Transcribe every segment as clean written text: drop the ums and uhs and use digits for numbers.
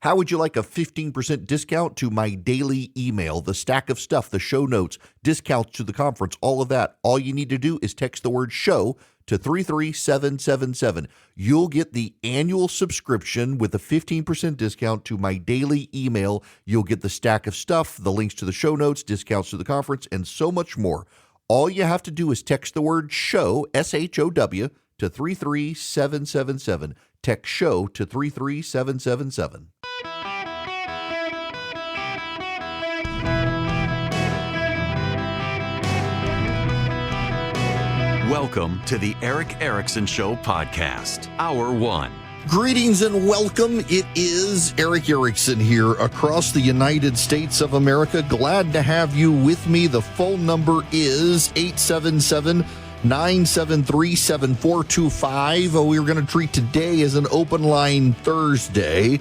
How would you like a 15% discount to my daily email, the stack of stuff, the show notes, discounts to the conference, all of that? All you need to do is text the word show to 33777. You'll get the annual subscription with a 15% discount to my daily email. You'll get the stack of stuff, the links to the show notes, discounts to the conference, and so much more. All you have to do is text the word show, SHOW, to 33777. Text show to 33777. Welcome to the Erick Erickson Show podcast, Hour 1. Greetings and welcome. It is Erick Erickson here across the United States of America. Glad to have you with me. The phone number is 877-973-7425. We were going to treat today as an open line Thursday.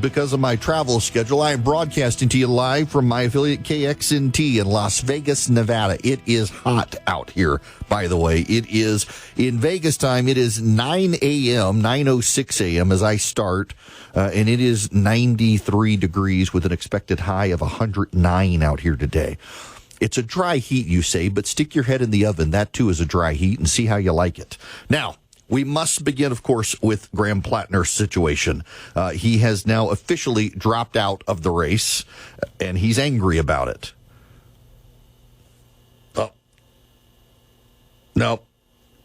Because of my travel schedule, I am broadcasting to you live from my affiliate KXNT in Las Vegas, Nevada. It is hot out here, by the way. It is, in Vegas time, it is 9 a.m., 9:06 a.m. as I start, and it is 93 degrees with an expected high of 109 out here today. It's a dry heat, you say, but stick your head in the oven. That, too, is a dry heat, and see how you like it. Now, we must begin, of course, with Graham Platner's situation. He has now officially dropped out of the race, and he's angry about it. Oh. No.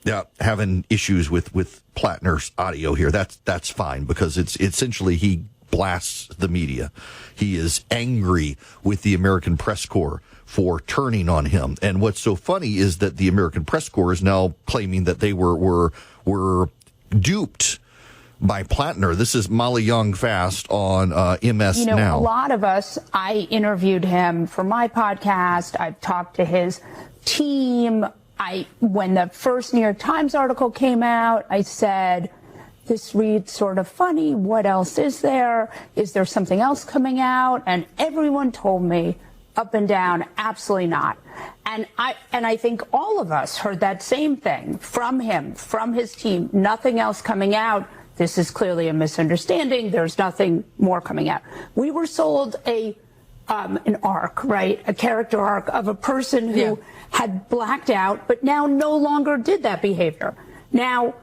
Yeah, having issues with Platner's audio here. That's fine, because it's essentially he blasts the media. He is angry with the American Press Corps for turning on him. And what's so funny is that the American Press Corps is now claiming that they were duped by Platner. This is Molly Young Fast on MS Now. A lot of us, I interviewed him for my podcast. I've talked to his team. When the first New York Times article came out, I said, this reads sort of funny. What else is there? Is there something else coming out? And everyone told me, up and down, absolutely not. And I think all of us heard that same thing from him, from his team. Nothing else coming out. This is clearly a misunderstanding. There's nothing more coming out. We were sold an arc, right? A character arc of a person who had blacked out, but now no longer did that behavior. Now,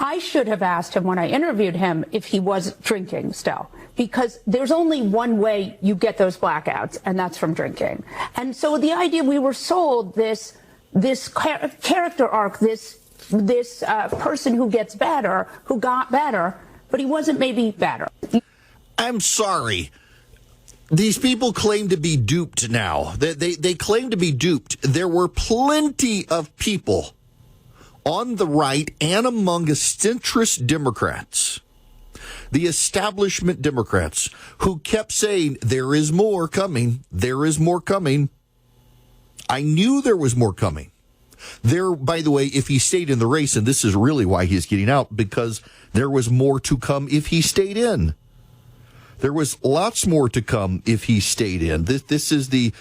I should have asked him when I interviewed him if he was drinking still, because there's only one way you get those blackouts, and that's from drinking. And so the idea we were sold this character arc, this person who gets better, who got better, but he wasn't maybe better. I'm sorry. These people claim to be duped now. They claim to be duped. There were plenty of people on the right and among centrist Democrats, the establishment Democrats, who kept saying, there is more coming, there is more coming. I knew there was more coming. There, by the way, if he stayed in the race, and this is really why he's getting out, because there was more to come if he stayed in. There was lots more to come if he stayed in. This is the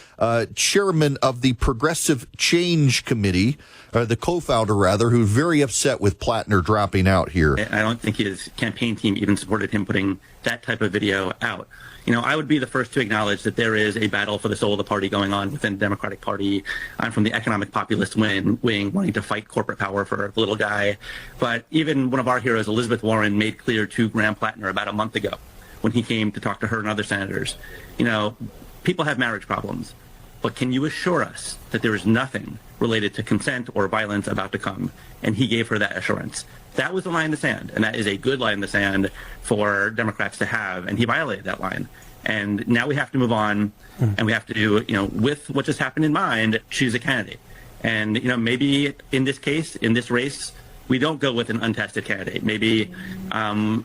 chairman of the Progressive Change Committee, the co-founder, rather, who's very upset with Platner dropping out here. I don't think his campaign team even supported him putting that type of video out. You know, I would be the first to acknowledge that there is a battle for the soul of the party going on within the Democratic Party. I'm from the economic populist wing wanting to fight corporate power for the little guy. But even one of our heroes, Elizabeth Warren, made clear to Graham Platner about a month ago, when he came to talk to her and other senators, you know, people have marriage problems, but can you assure us that there is nothing related to consent or violence about to come? And he gave her that assurance. That was the line in the sand, and that is a good line in the sand for Democrats to have, and he violated that line. And now we have to move on, and we have to do, you know, with what just happened in mind, choose a candidate. And, you know, maybe in this case, in this race, we don't go with an untested candidate. Maybe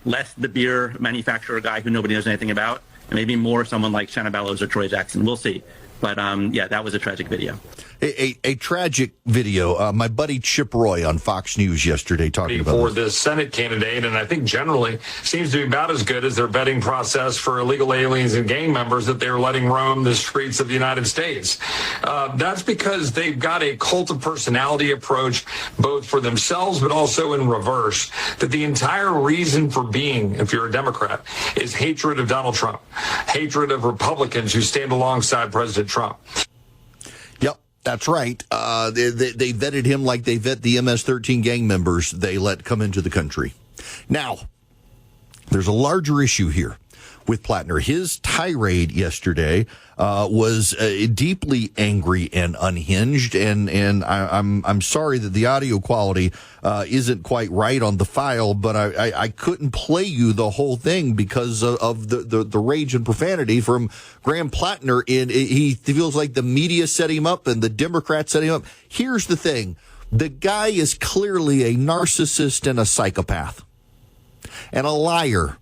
less the beer manufacturer guy who nobody knows anything about, and maybe more someone like Shanna Bellows or Troy Jackson. We'll see. But yeah, that was a tragic video. A tragic video. My buddy Chip Roy on Fox News yesterday talking about for the Senate candidate, and I think generally seems to be about as good as their vetting process for illegal aliens and gang members that they're letting roam the streets of the United States. That's because they've got a cult of personality approach, both for themselves but also in reverse, that the entire reason for being, if you're a Democrat, is hatred of Donald Trump, hatred of Republicans who stand alongside President Trump. Yep. That's right. They vetted him like they vet the MS-13 gang members they let come into the country. Now, there's a larger issue here with Platner. His tirade yesterday was deeply angry and unhinged, and I'm sorry that the audio quality isn't quite right on the file, but I couldn't play you the whole thing because of the rage and profanity from Graham Platner. He feels like the media set him up and the Democrats set him up. Here's the thing. The guy is clearly a narcissist and a psychopath and a liar.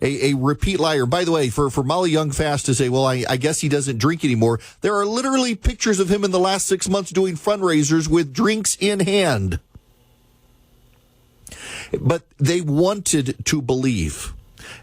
A repeat liar. By the way, for Molly Youngfast to say, well, I guess he doesn't drink anymore. There are literally pictures of him in the last 6 months doing fundraisers with drinks in hand. But they wanted to believe.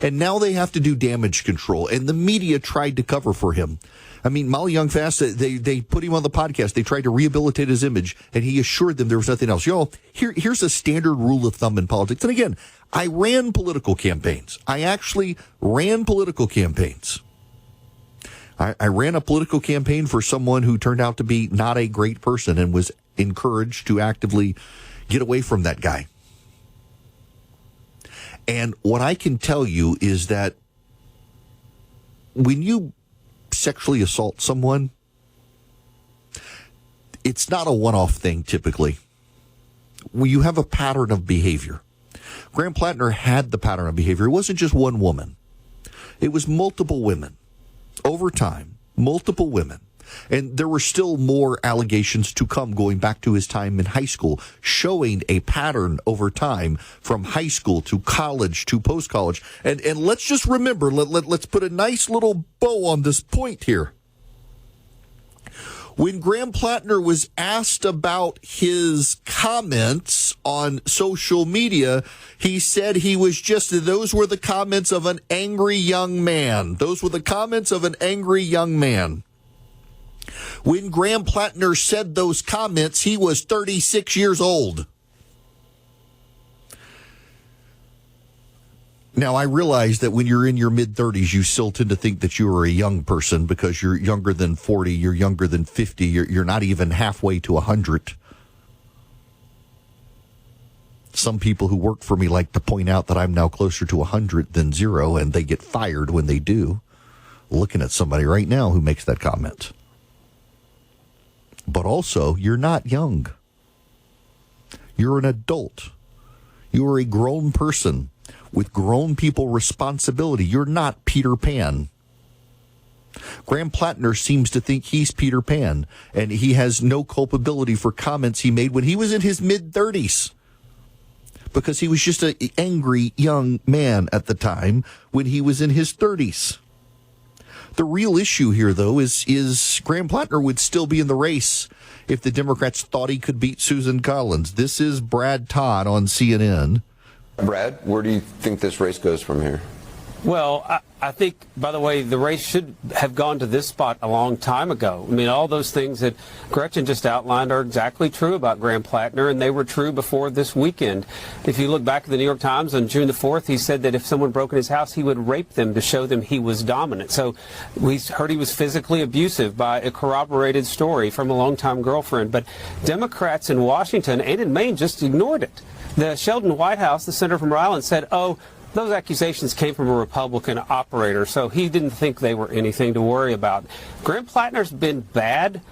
And now they have to do damage control. And the media tried to cover for him. I mean, Molly Youngfast, they put him on the podcast. They tried to rehabilitate his image, and he assured them there was nothing else. Here's a standard rule of thumb in politics. And again, I ran political campaigns. I actually ran political campaigns. I ran a political campaign for someone who turned out to be not a great person and was encouraged to actively get away from that guy. And what I can tell you is that when you sexually assault someone, it's not a one-off thing typically. When you have a pattern of behavior. Graham Platner had the pattern of behavior. It wasn't just one woman. It was multiple women. Over time, multiple women. And there were still more allegations to come going back to his time in high school, showing a pattern over time from high school to college to post-college. And let's just remember, let's put a nice little bow on this point here. When Graham Platner was asked about his comments on social media, he said those were the comments of an angry young man. Those were the comments of an angry young man. When Graham Platner said those comments, he was 36 years old. Now, I realize that when you're in your mid-30s, you still tend to think that you are a young person because you're younger than 40, you're younger than 50, you're not even halfway to 100. Some people who work for me like to point out that I'm now closer to 100 than 0, and they get fired when they do. Looking at somebody right now who makes that comment. But also, you're not young. You're an adult. You are a grown person with grown people responsibility. You're not Peter Pan. Graham Platner seems to think he's Peter Pan, and he has no culpability for comments he made when he was in his mid-30s. Because he was just an angry young man at the time when he was in his 30s. The real issue here, though, is Graham Platner would still be in the race if the Democrats thought he could beat Susan Collins. This is Brad Todd on CNN. Brad, where do you think this race goes from here? Well, I think, by the way, the race should have gone to this spot a long time ago. I mean, all those things that Gretchen just outlined are exactly true about Graham Platner, and they were true before this weekend. If you look back at the New York Times on June the 4th, he said that if someone broke in his house, he would rape them to show them he was dominant. So we heard he was physically abusive by a corroborated story from a longtime girlfriend. But Democrats in Washington and in Maine just ignored it. The Sheldon Whitehouse, the senator from Rhode Island, said, those accusations came from a Republican operator, so he didn't think they were anything to worry about. Graham Platner's been bad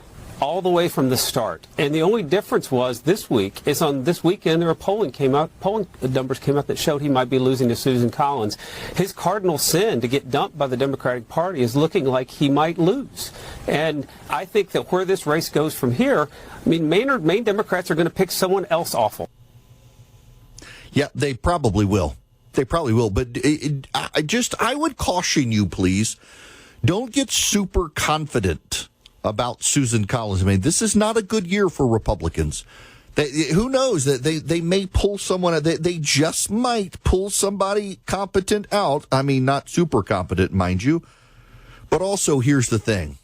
all the way from the start. And the only difference was this weekend, there were polling numbers came out that showed he might be losing to Susan Collins. His cardinal sin to get dumped by the Democratic Party is looking like he might lose. And I think that where this race goes from here, I mean, Maine Democrats are going to pick someone else awful. Yeah, they probably will. They probably will. But I would caution you, please, don't get super confident about Susan Collins. I mean, this is not a good year for Republicans. Who knows that they may pull someone, they just might pull somebody competent out. I mean, not super competent, mind you. But also, here's the thing.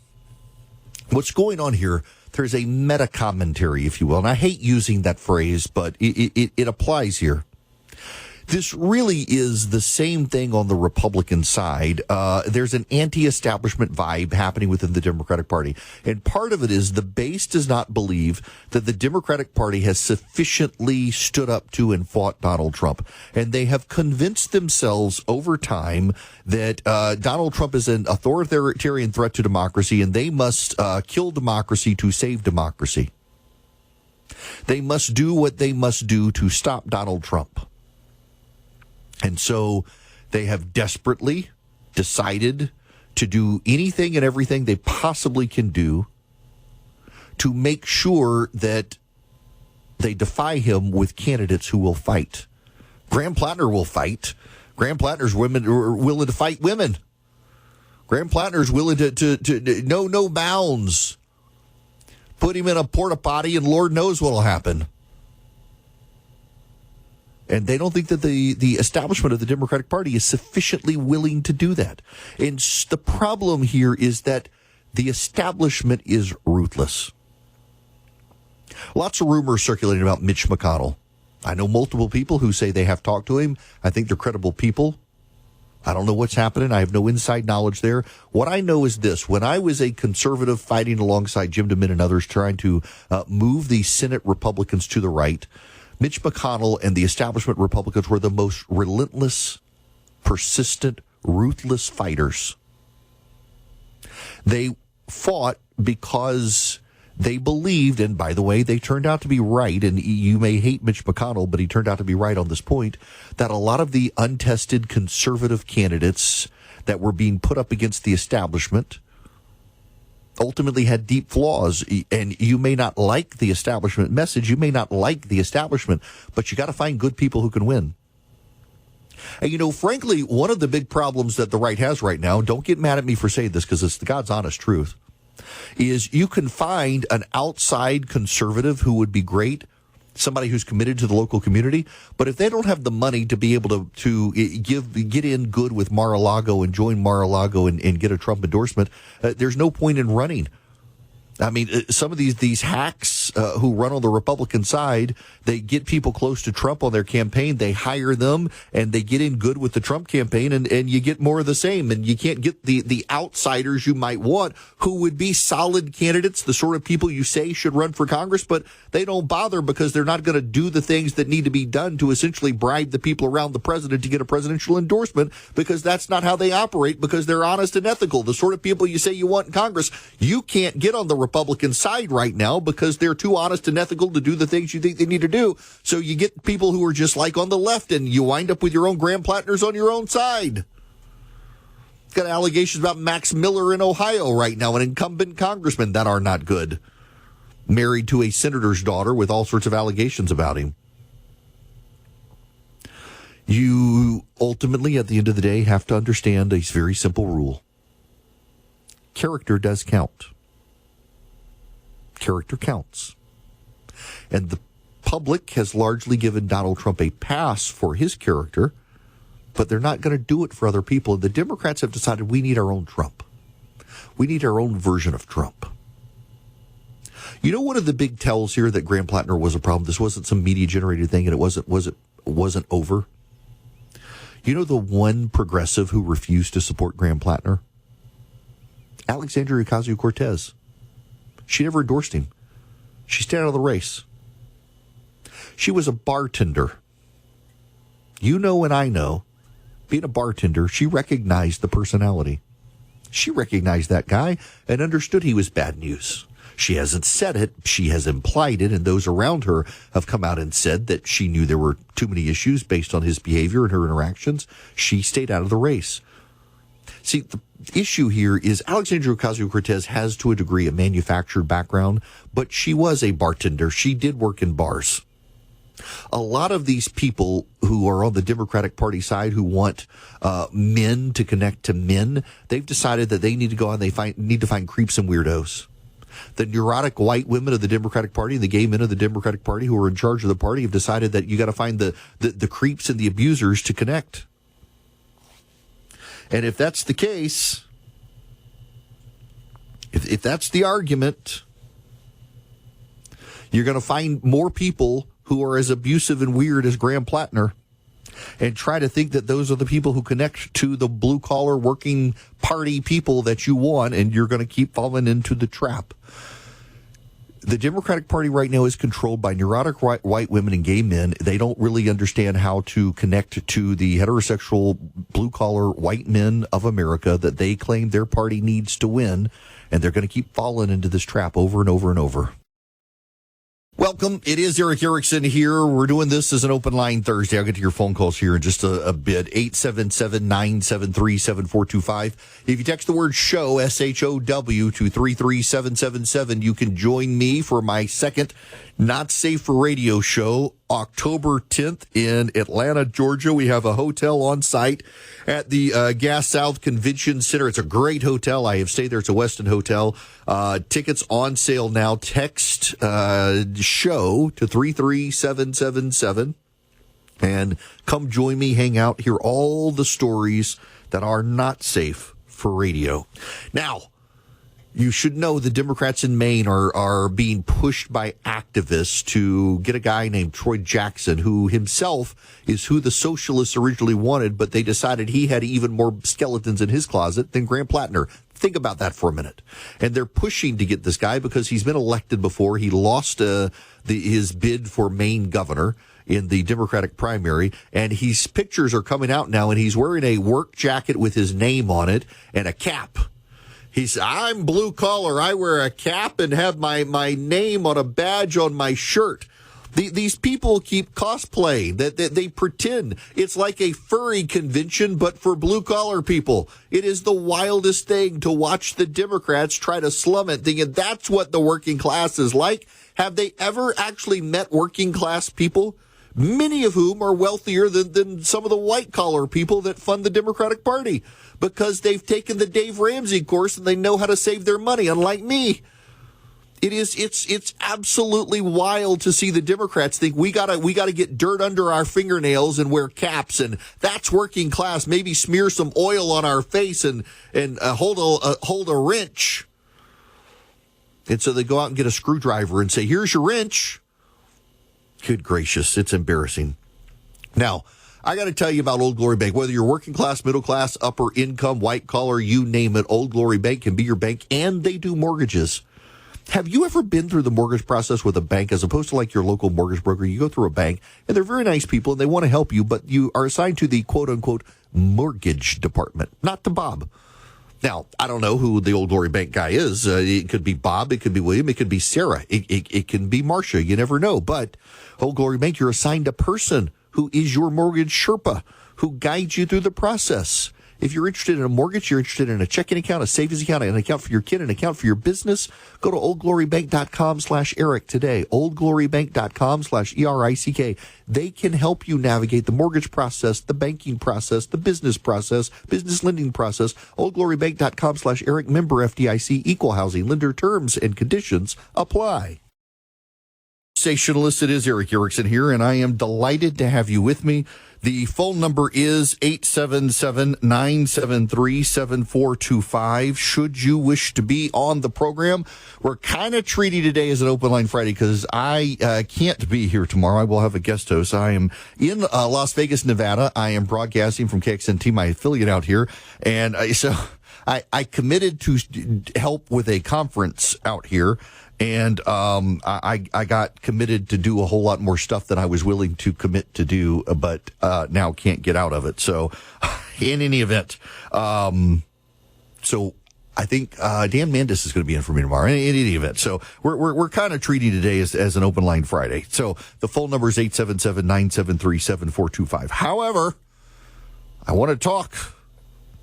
What's going on here, there's a meta commentary, if you will. And I hate using that phrase, but it applies here. This really is the same thing on the Republican side. There's an anti-establishment vibe happening within the Democratic Party. And part of it is the base does not believe that the Democratic Party has sufficiently stood up to and fought Donald Trump. And they have convinced themselves over time that Donald Trump is an authoritarian threat to democracy, and they must kill democracy to save democracy. They must do what they must do to stop Donald Trump. And so they have desperately decided to do anything and everything they possibly can do to make sure that they defy him with candidates who will fight. Graham Platner will fight. Graham Platner's women are willing to fight women. Graham Platner's willing to no bounds. Put him in a porta potty and Lord knows what will happen. And they don't think that the establishment of the Democratic Party is sufficiently willing to do that. And the problem here is that the establishment is ruthless. Lots of rumors circulating about Mitch McConnell. I know multiple people who say they have talked to him. I think they're credible people. I don't know what's happening. I have no inside knowledge there. What I know is this. When I was a conservative fighting alongside Jim DeMint and others trying to move the Senate Republicans to the right, Mitch McConnell and the establishment Republicans were the most relentless, persistent, ruthless fighters. They fought because they believed, and by the way, they turned out to be right, and you may hate Mitch McConnell, but he turned out to be right on this point, that a lot of the untested conservative candidates that were being put up against the establishment ultimately had deep flaws. And you may not like the establishment message, you may not like the establishment, but you got to find good people who can win. And, you know, frankly, one of the big problems that the right has right now, don't get mad at me for saying this because it's the God's honest truth, is you can find an outside conservative who would be great, somebody who's committed to the local community, but if they don't have the money to be able to get in good with Mar-a-Lago and join Mar-a-Lago and get a Trump endorsement, there's no point in running. I mean, some of these hacks who run on the Republican side, they get people close to Trump on their campaign, they hire them, and they get in good with the Trump campaign, and you get more of the same. And you can't get the outsiders you might want who would be solid candidates, the sort of people you say should run for Congress, but they don't bother because they're not going to do the things that need to be done to essentially bribe the people around the president to get a presidential endorsement, because that's not how they operate, because they're honest and ethical. The sort of people you say you want in Congress, you can't get on the Republican side right now because they're too honest and ethical to do the things you think they need to do. So you get people who are just like on the left, and you wind up with your own Graham Platners on your own side. Got allegations about Max Miller in Ohio right now, an incumbent congressman, that are not good. Married to a senator's daughter with all sorts of allegations about him. You ultimately, at the end of the day, have to understand a very simple rule. Character does count. Character counts. And the public has largely given Donald Trump a pass for his character, but they're not going to do it for other people. The Democrats have decided we need our own Trump. We need our own version of Trump. You know, one of the big tells here that Graham Platner was a problem, this wasn't some media-generated thing and it wasn't over. You know the one progressive who refused to support Graham Platner? Alexandria Ocasio-Cortez. She never endorsed him. She stayed out of the race. She was a bartender. You know and I know, being a bartender, she recognized the personality. She recognized that guy and understood he was bad news. She hasn't said it, she has implied it, and those around her have come out and said that she knew there were too many issues based on his behavior and her interactions. She stayed out of the race. See, the issue here is Alexandria Ocasio-Cortez has, to a degree, a manufactured background, but she was a bartender. She did work in bars. A lot of these people who are on the Democratic Party side who want men to connect to men, they've decided that they need to go out and need to find creeps and weirdos. The neurotic white women of the Democratic Party and the gay men of the Democratic Party who are in charge of the party have decided that you got to find the creeps and the abusers to connect. And if that's the case, if that's the argument, you're going to find more people who are as abusive and weird as Graham Platner and try to think that those are the people who connect to the blue-collar working party people that you want, and you're going to keep falling into the trap. The Democratic Party right now is controlled by neurotic white women and gay men. They don't really understand how to connect to the heterosexual blue-collar white men of America that they claim their party needs to win, and they're going to keep falling into this trap over and over and over. Welcome. It is Erick Erickson here. We're doing this as an open line Thursday. I'll get to your phone calls here in just a bit. 877-973-7425. If you text the word show, S-H-O-W, to 33777, you can join me for my second Not Safe for Radio show, October 10th in Atlanta, Georgia. We have a hotel on site at the Gas South Convention Center. It's a great hotel. I have stayed there. It's a Westin hotel. Tickets on sale now. Text show to 33777 and come join me, hang out, hear all the stories that are not safe for radio. Now, you should know the Democrats in Maine are being pushed by activists to get a guy named Troy Jackson, who himself is who the Socialists originally wanted, but they decided he had even more skeletons in his closet than Graham Platner. Think about that for a minute. And they're pushing to get this guy because he's been elected before. He lost his bid for Maine governor in the Democratic primary, and his pictures are coming out now, and he's wearing a work jacket with his name on it and a cap. He's, I'm blue collar. I wear a cap and have my name on a badge on my shirt. These people keep cosplaying. That they pretend it's like a furry convention, but for blue collar people. It is the wildest thing to watch the Democrats try to slum it, thinking that's what the working class is like. Have they ever actually met working class people? Many of whom are wealthier than some of the white collar people that fund the Democratic Party, because they've taken the Dave Ramsey course and they know how to save their money, unlike me. It's absolutely wild to see the Democrats think we gotta get dirt under our fingernails and wear caps, and that's working class. Maybe smear some oil on our face and hold a wrench. And so they go out and get a screwdriver and say, "Here's your wrench." Good gracious, it's embarrassing. Now, I got to tell you about Old Glory Bank. Whether you're working class, middle class, upper income, white collar, you name it, Old Glory Bank can be your bank, and they do mortgages. Have you ever been through the mortgage process with a bank as opposed to like your local mortgage broker? You go through a bank, and they're very nice people, and they want to help you, but you are assigned to the quote-unquote mortgage department, not to Bob. Now, I don't know who the Old Glory Bank guy is. It could be Bob. It could be William. It could be Sarah. It can be Marcia. You never know. But Old Glory Bank, you're assigned a person who is your mortgage Sherpa, who guides you through the process. If you're interested in a mortgage, you're interested in a checking account, a savings account, an account for your kid, an account for your business, go to oldglorybank.com/Eric today. oldglorybank.com/ERICK. They can help you navigate the mortgage process, the banking process, the business process, business lending process. oldglorybank.com/Eric, member FDIC, equal housing lender. Terms and conditions apply. Socialists, it is Erick Erickson here, and I am delighted to have you with me. The phone number is 877-973-7425. Should you wish to be on the program, we're kind of treating today as an open line Friday because I can't be here tomorrow. I will have a guest host. I am in Las Vegas, Nevada. I am broadcasting from KXNT, my affiliate out here, and so I committed to help with a conference out here. And I got committed to do a whole lot more stuff than I was willing to commit to do, but now can't get out of it. So in any event, so I think Dan Mandis is going to be in for me tomorrow in any event. So we're kind of treating today as an open line Friday. So the phone number is 877-973-7425. However, I want to talk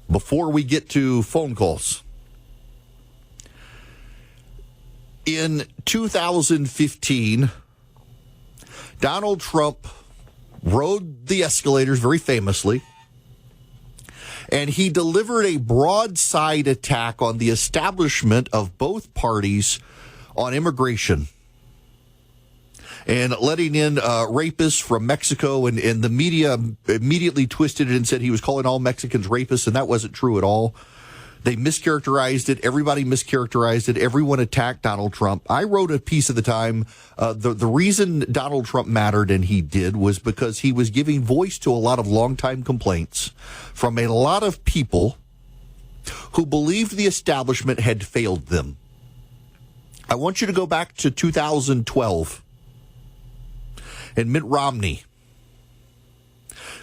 before we get to phone calls. In 2015, Donald Trump rode the escalators very famously, and he delivered a broadside attack on the establishment of both parties on immigration and letting in rapists from Mexico, and the media immediately twisted it and said he was calling all Mexicans rapists, and that wasn't true at all. They mischaracterized it. Everybody mischaracterized it. Everyone attacked Donald Trump. I wrote a piece at the time. The reason Donald Trump mattered, and he did, was because he was giving voice to a lot of longtime complaints from a lot of people who believed the establishment had failed them. I want you to go back to 2012 and Mitt Romney.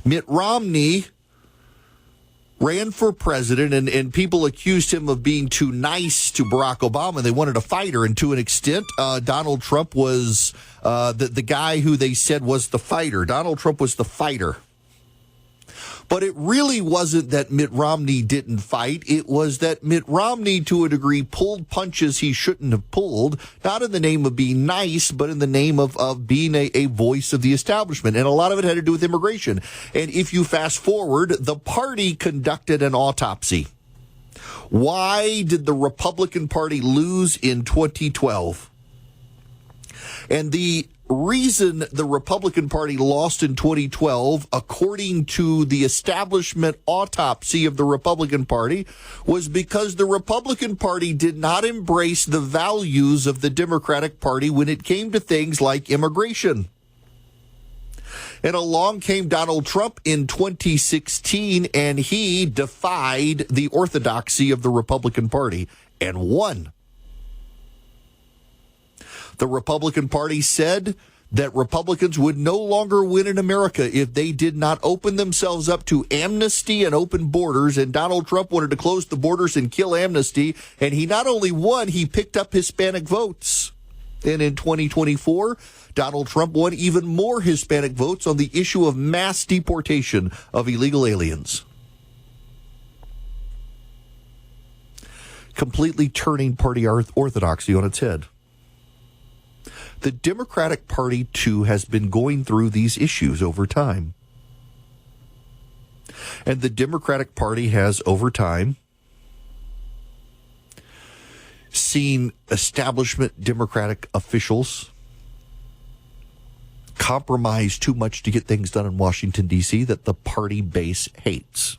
Mitt Romney ran for president, and people accused him of being too nice to Barack Obama. They wanted a fighter, and to an extent, Donald Trump was the guy who they said was the fighter. Donald Trump was the fighter. But it really wasn't that Mitt Romney didn't fight. It was that Mitt Romney, to a degree, pulled punches he shouldn't have pulled, not in the name of being nice, but in the name of being a voice of the establishment. And a lot of it had to do with immigration. And if you fast forward, the party conducted an autopsy. Why did the Republican Party lose in 2012? And the reason the Republican Party lost in 2012, according to the establishment autopsy of the Republican Party, was because the Republican Party did not embrace the values of the Democratic Party when it came to things like immigration. And along came Donald Trump in 2016, and he defied the orthodoxy of the Republican Party and won. The Republican Party said that Republicans would no longer win in America if they did not open themselves up to amnesty and open borders. And Donald Trump wanted to close the borders and kill amnesty. And he not only won, he picked up Hispanic votes. And in 2024, Donald Trump won even more Hispanic votes on the issue of mass deportation of illegal aliens. Completely turning party orthodoxy on its head. The Democratic Party, too, has been going through these issues over time. And the Democratic Party has, over time, seen establishment Democratic officials compromise too much to get things done in Washington, D.C. that the party base hates.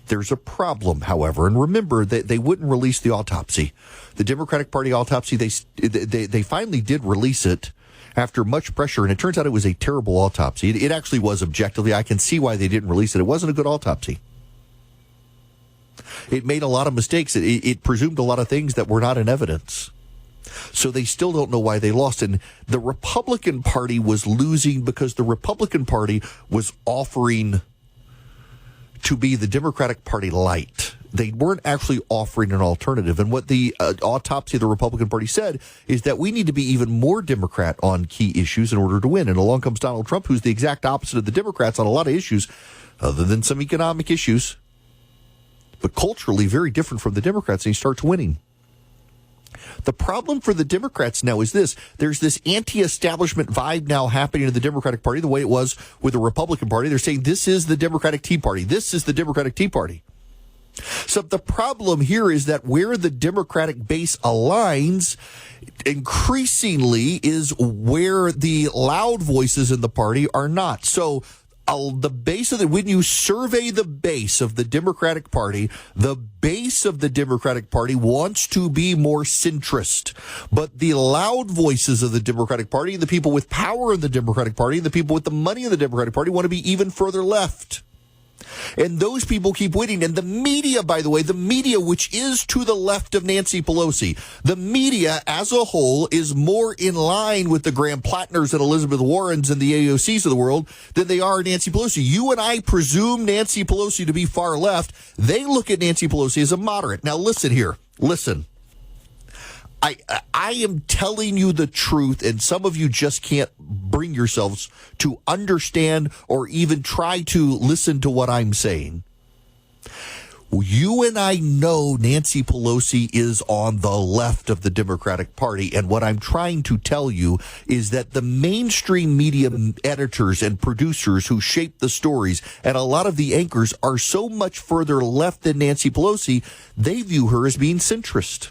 There's a problem, however, and remember that they wouldn't release the autopsy. The Democratic Party autopsy, they finally did release it after much pressure, and it turns out it was a terrible autopsy. It actually was objectively. I can see why they didn't release it. It wasn't a good autopsy. It made a lot of mistakes. It presumed a lot of things that were not in evidence. So they still don't know why they lost. And the Republican Party was losing because the Republican Party was offering to be the Democratic Party light. They weren't actually offering an alternative. And what the autopsy of the Republican Party said is that we need to be even more Democrat on key issues in order to win. And along comes Donald Trump, who's the exact opposite of the Democrats on a lot of issues, other than some economic issues, but culturally very different from the Democrats, and he starts winning. The problem for the Democrats now is this. There's this anti-establishment vibe now happening in the Democratic Party, the way it was with the Republican Party. They're saying this is the Democratic Tea Party. This is the Democratic Tea Party. So the problem here is that where the Democratic base aligns increasingly is where the loud voices in the party are not. So the base of when you survey the base of the Democratic Party, the base of the Democratic Party wants to be more centrist. But the loud voices of the Democratic Party, the people with power in the Democratic Party, the people with the money in the Democratic Party want to be even further left. And those people keep winning. And the media, by the way, the media, which is to the left of Nancy Pelosi, the media as a whole is more in line with the Graham Platners and Elizabeth Warrens and the AOCs of the world than they are Nancy Pelosi. You and I presume Nancy Pelosi to be far left. They look at Nancy Pelosi as a moderate. Now, listen here. Listen. I am telling you the truth, and some of you just can't bring yourselves to understand or even try to listen to what I'm saying. You and I know Nancy Pelosi is on the left of the Democratic Party, and what I'm trying to tell you is that the mainstream media editors and producers who shape the stories and a lot of the anchors are so much further left than Nancy Pelosi, they view her as being centrist.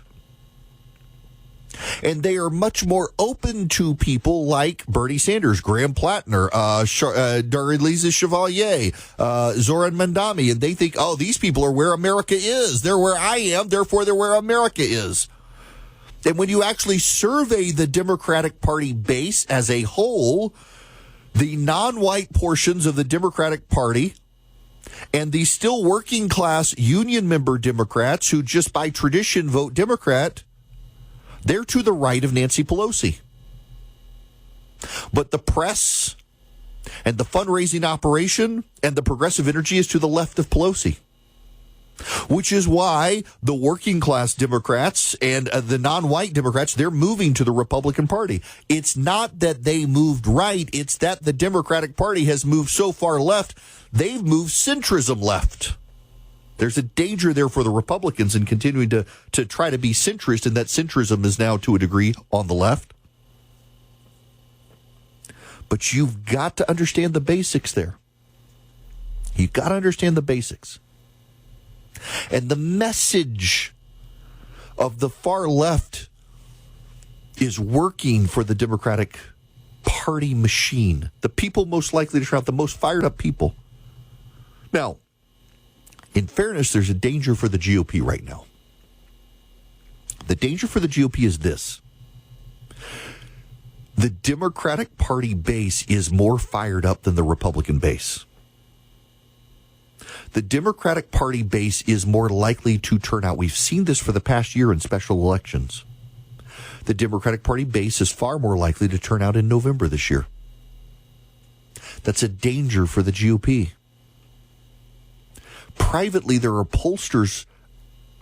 And they are much more open to people like Bernie Sanders, Graham Platner, Darlisa Chevalier, Zoran Mandami. And they think, oh, these people are where America is. They're where I am. Therefore, they're where America is. And when you actually survey the Democratic Party base as a whole, the non-white portions of the Democratic Party and the still working class union member Democrats who just by tradition vote Democrat, they're to the right of Nancy Pelosi. But the press and the fundraising operation and the progressive energy is to the left of Pelosi. Which is why the working class Democrats and the non-white Democrats, they're moving to the Republican Party. It's not that they moved right. It's that the Democratic Party has moved so far left, they've moved centrism left. There's a danger there for the Republicans in continuing to try to be centrist, and that centrism is now to a degree on the left. But you've got to understand the basics there. You've got to understand the basics. And the message of the far left is working for the Democratic Party machine. The people most likely to turn out, the most fired up people. Now, in fairness, there's a danger for the GOP right now. The danger for the GOP is this. The Democratic Party base is more fired up than the Republican base. The Democratic Party base is more likely to turn out. We've seen this for the past year in special elections. The Democratic Party base is far more likely to turn out in November this year. That's a danger for the GOP. Privately, there are pollsters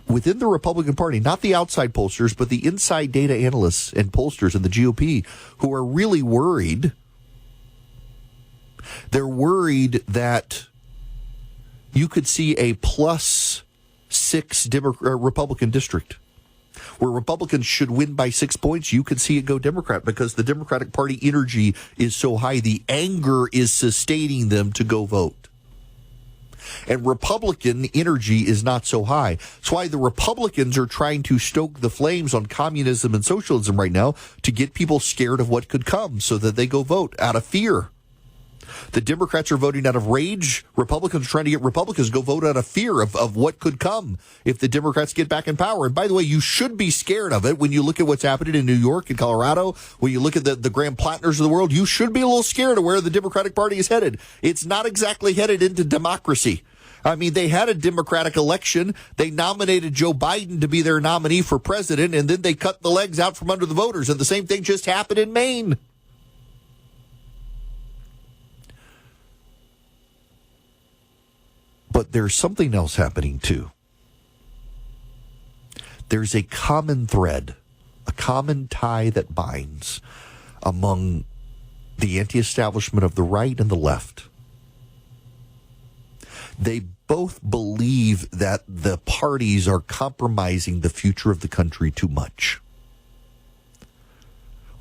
within the Republican Party, not the outside pollsters, but the inside data analysts and pollsters in the GOP who are really worried. They're worried that you could see a +6 Republican district where Republicans should win by 6 points. You could see it go Democrat because the Democratic Party energy is so high. The anger is sustaining them to go vote. And Republican energy is not so high. That's why the Republicans are trying to stoke the flames on communism and socialism right now to get people scared of what could come so that they go vote out of fear. The Democrats are voting out of rage. Republicans are trying to get Republicans to go vote out of fear of what could come if the Democrats get back in power. And by the way, you should be scared of it when you look at what's happening in New York and Colorado. When you look at the Graham Platners of the world, you should be a little scared of where the Democratic Party is headed. It's not exactly headed into democracy. I mean, they had a Democratic election. They nominated Joe Biden to be their nominee for president, and then they cut the legs out from under the voters. And the same thing just happened in Maine. But there's something else happening, too. There's a common thread, a common tie that binds among the anti-establishment of the right and the left. They both believe that the parties are compromising the future of the country too much.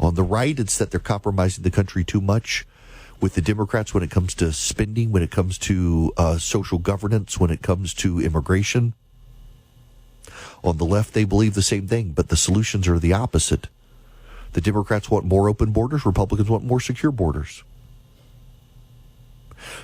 On the right, it's that they're compromising the country too much. With the Democrats, when it comes to spending, when it comes to social governance, when it comes to immigration. On the left, they believe the same thing, but the solutions are the opposite. The Democrats want more open borders. Republicans want more secure borders.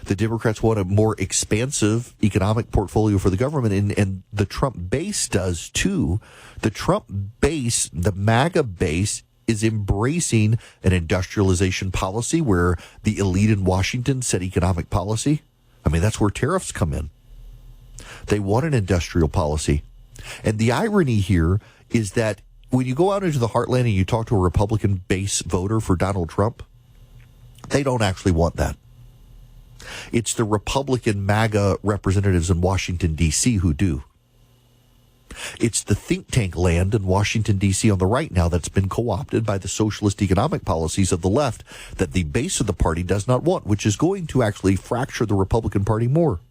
The Democrats want a more expansive economic portfolio for the government, and the Trump base does too. The Trump base, the MAGA base, is embracing an industrialization policy where the elite in Washington set economic policy. I mean, that's where tariffs come in. They want an industrial policy. And the irony here is that when you go out into the heartland and you talk to a Republican base voter for Donald Trump, they don't actually want that. It's the Republican MAGA representatives in Washington, D.C. who do. It's the think tank land in Washington, D.C. on the right now that's been co-opted by the socialist economic policies of the left that the base of the party does not want, which is going to actually fracture the Republican Party more.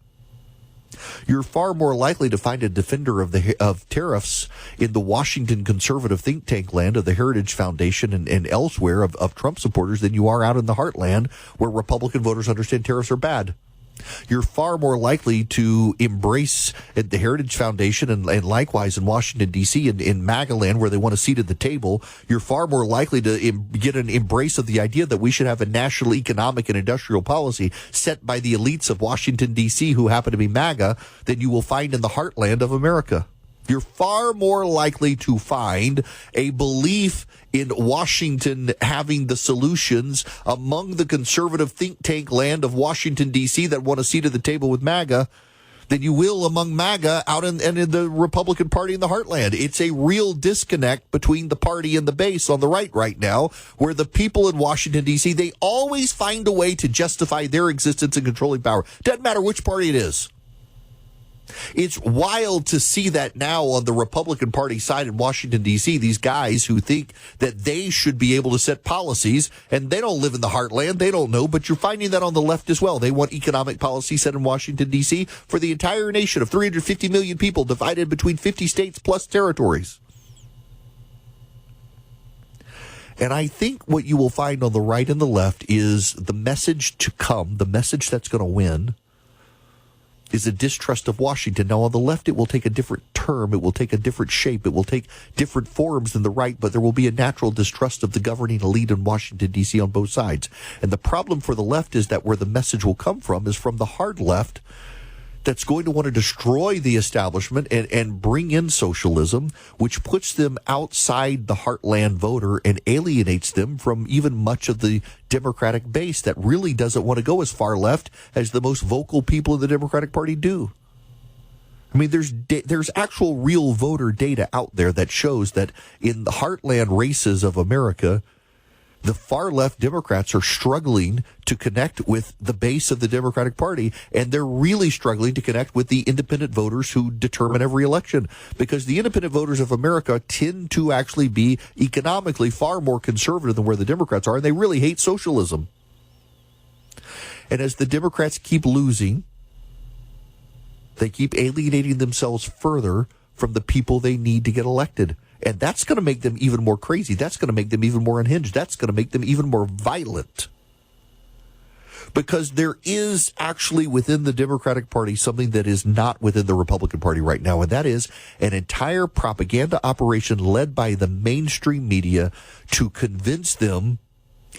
You're far more likely to find a defender of tariffs in the Washington conservative think tank land of the Heritage Foundation and elsewhere of Trump supporters than you are out in the heartland where Republican voters understand tariffs are bad. You're far more likely to embrace at the Heritage Foundation and likewise in Washington, D.C., in MAGA land where they want a seat at the table. You're far more likely to get an embrace of the idea that we should have a national economic and industrial policy set by the elites of Washington, D.C., who happen to be MAGA, than you will find in the heartland of America. You're far more likely to find a belief in Washington having the solutions among the conservative think tank land of Washington, D.C. that want a seat at the table with MAGA than you will among MAGA out in the Republican Party in the heartland. It's a real disconnect between the party and the base on the right now, where the people in Washington, D.C., they always find a way to justify their existence and controlling power. Doesn't matter which party it is. It's wild to see that now on the Republican Party side in Washington, D.C., these guys who think that they should be able to set policies, and they don't live in the heartland, they don't know, but you're finding that on the left as well. They want economic policy set in Washington, D.C. for the entire nation of 350 million people divided between 50 states plus territories. And I think what you will find on the right and the left is the message to come, the message that's going to win, is a distrust of Washington. Now, on the left, it will take a different term. It will take a different shape. It will take different forms than the right, but there will be a natural distrust of the governing elite in Washington, D.C. on both sides. And the problem for the left is that where the message will come from is from the hard left that's going to want to destroy the establishment and bring in socialism, which puts them outside the heartland voter and alienates them from even much of the Democratic base that really doesn't want to go as far left as the most vocal people in the Democratic Party do. I mean, there's actual real voter data out there that shows that in the heartland races of America, the far left Democrats are struggling to connect with the base of the Democratic Party, and they're really struggling to connect with the independent voters who determine every election, because the independent voters of America tend to actually be economically far more conservative than where the Democrats are, and they really hate socialism. And as the Democrats keep losing, they keep alienating themselves further from the people they need to get elected. And that's going to make them even more crazy. That's going to make them even more unhinged. That's going to make them even more violent. Because there is actually within the Democratic Party something that is not within the Republican Party right now, and that is an entire propaganda operation led by the mainstream media to convince them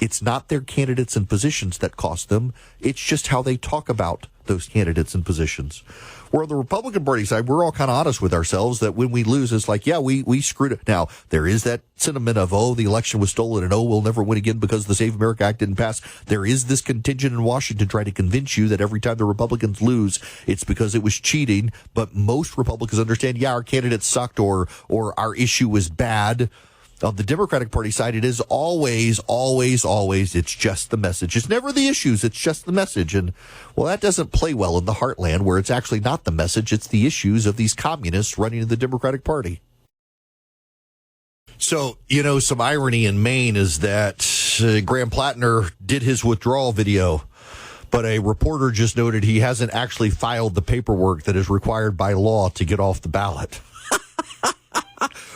it's not their candidates and positions that cost them. It's just how they talk about those candidates and positions. Where on the Republican Party side, we're all kind of honest with ourselves that when we lose, it's like, yeah, we screwed it. Now, there is that sentiment of, oh, the election was stolen and, oh, we'll never win again because the Save America Act didn't pass. There is this contingent in Washington trying to convince you that every time the Republicans lose, it's because it was cheating. But most Republicans understand, yeah, our candidates sucked or our issue was bad. On the Democratic Party side, it is always, it's just the message. It's never the issues, it's just the message. And, well, that doesn't play well in the heartland where it's actually not the message, it's the issues of these communists running the Democratic Party. So, some irony in Maine is that Graham Platner did his withdrawal video, but a reporter just noted he hasn't actually filed the paperwork that is required by law to get off the ballot.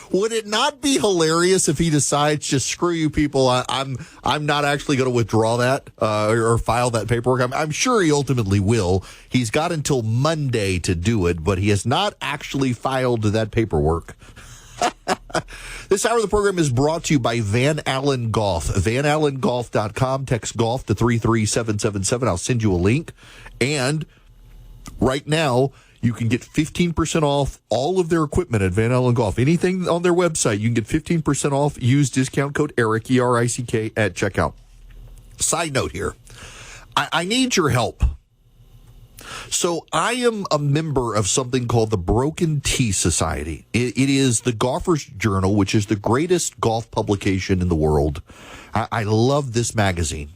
Would it not be hilarious if he decides, just screw you people, I'm not actually going to withdraw that or file that paperwork? I'm sure he ultimately will. He's got until Monday to do it, but he has not actually filed that paperwork. This hour of the program is brought to you by Van Allen Golf. VanAllenGolf.com. Text golf to 33777. I'll send you a link. And right now, you can get 15% off all of their equipment at Van Allen Golf. Anything on their website, you can get 15% off. Use discount code ERICK, ERICK, at checkout. Side note here. I need your help. So I am a member of something called the Broken Tee Society. It is the Golfer's Journal, which is the greatest golf publication in the world. I love this magazine.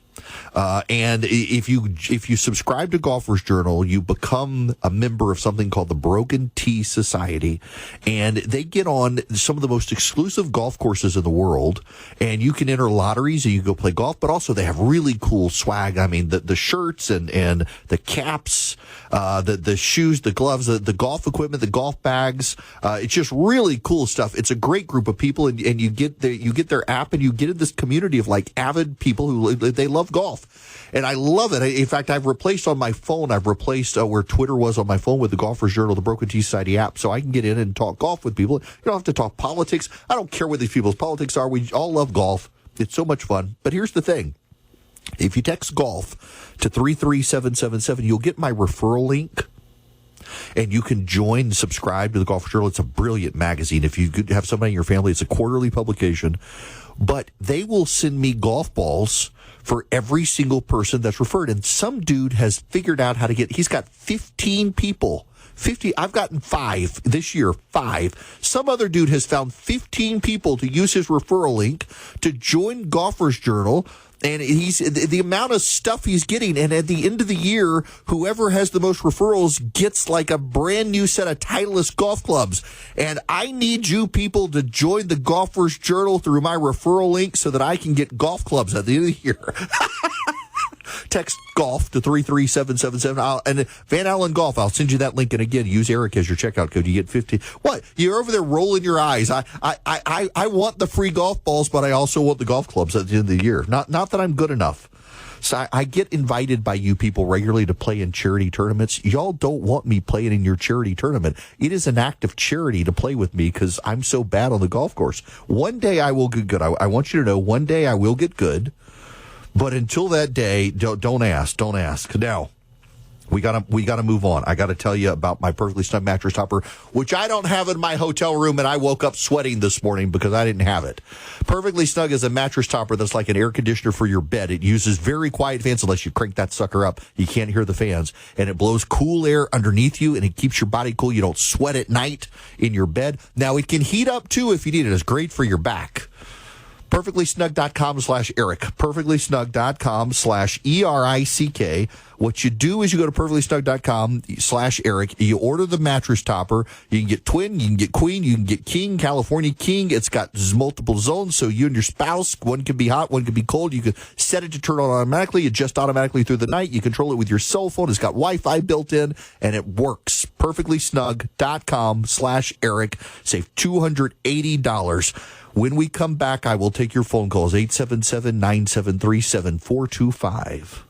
And if you subscribe to Golfer's Journal, you become a member of something called the Broken Tee Society, and they get on some of the most exclusive golf courses in the world, and you can enter lotteries and you go play golf, but also they have really cool swag. I mean, the shirts and the caps, the shoes, the gloves, the golf equipment, the golf bags. It's just really cool stuff. It's a great group of people, and you get their app, and you get in this community of like avid people who they love love golf. And I love it. In fact, I've replaced on my phone, where Twitter was on my phone with the Golfer's Journal, the Broken Tea Society app, so I can get in and talk golf with people. You don't have to talk politics. I don't care what these people's politics are. We all love golf. It's so much fun. But here's the thing. If you text golf to 33777, you'll get my referral link. And you can join and subscribe to the Golf Journal. It's a brilliant magazine. If you have somebody in your family, it's a quarterly publication. But they will send me golf balls for every single person that's referred. And some dude has figured out how to he's got 15 people. 50. I've gotten 5 this year, 5. Some other dude has found 15 people to use his referral link to join Golfer's Journal. And the amount of stuff he's getting, and at the end of the year, whoever has the most referrals gets like a brand new set of Titleist golf clubs. And I need you people to join the Golfer's Journal through my referral link so that I can get golf clubs at the end of the year. Text golf to 33777. And Van Allen Golf, I'll send you that link. And again, use Eric as your checkout code. You get 50. What? You're over there rolling your eyes. I want the free golf balls, but I also want the golf clubs at the end of the year. Not that I'm good enough. So I get invited by you people regularly to play in charity tournaments. Y'all don't want me playing in your charity tournament. It is an act of charity to play with me because I'm so bad on the golf course. One day I will get good. I want you to know one day I will get good. But until that day, don't ask. Don't ask. Now, we gotta move on. I gotta tell you about my Perfectly Snug mattress topper, which I don't have in my hotel room, and I woke up sweating this morning because I didn't have it. Perfectly Snug is a mattress topper that's like an air conditioner for your bed. It uses very quiet fans unless you crank that sucker up. You can't hear the fans. And it blows cool air underneath you, and it keeps your body cool. You don't sweat at night in your bed. Now, it can heat up, too, if you need it. It's great for your back. PerfectlySnug.com/Eric. PerfectlySnug.com/ERICK. What you do is you go to PerfectlySnug.com/Eric. You order the mattress topper. You can get twin, you can get queen, you can get king, California king. It's got multiple zones, so you and your spouse, one can be hot, one can be cold. You can set it to turn on automatically, adjust automatically through the night. You control it with your cell phone. It's got Wi-Fi built in, and it works. PerfectlySnug.com/Eric. Save $280. When we come back, I will take your phone calls, 877-973-7425.